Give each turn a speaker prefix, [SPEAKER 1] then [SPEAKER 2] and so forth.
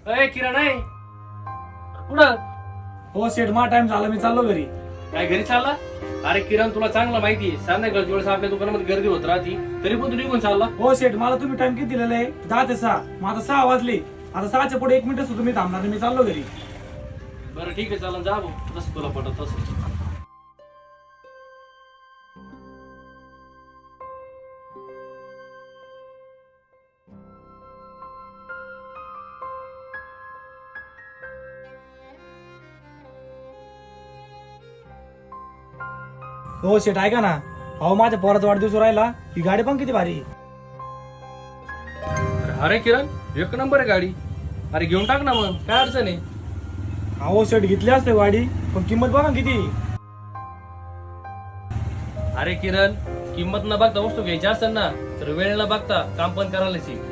[SPEAKER 1] अय किरण आहे कुठं?
[SPEAKER 2] हो सेठ, मा टाइम झाला, मी चाललो घरी.
[SPEAKER 1] काय घरी चालला? अरे किरण तुला चांगला माहितीये संध्याकाळच्या वेळेस आपल्या दुकानामध्ये गर्दी होत राहती, तरी पण तू निघून चालला.
[SPEAKER 2] हो सेठ, मला तुम्ही टाइम किती दिलेला आहे? 10 ते 6. मग आता 6 वाजले. आता 6च्या पुढे 1 मिनिट सुद्धा मी थांबणार नाही, मी चाललो घरी.
[SPEAKER 1] बरं ठीक आहे, चालन जा भाऊ, तसं तुला पटत तसं.
[SPEAKER 2] हो सेठ, ऐका ना. अहो, माझ्या पोराचा वाढदिवस राहिला. ही गाडी पण किती भारी.
[SPEAKER 1] अरे किरण एक नंबर आहे गाडी. अरे घेऊन टाक ना मग, काय अडचण आहे?
[SPEAKER 2] अहो सेठ, घेतली असते गाडी, पण किंमत बघा ना किती.
[SPEAKER 1] अरे किरण किंमत न बघता वस्तू घ्यायची असेल ना तर वेळ न बघता काम पण करायला शिक.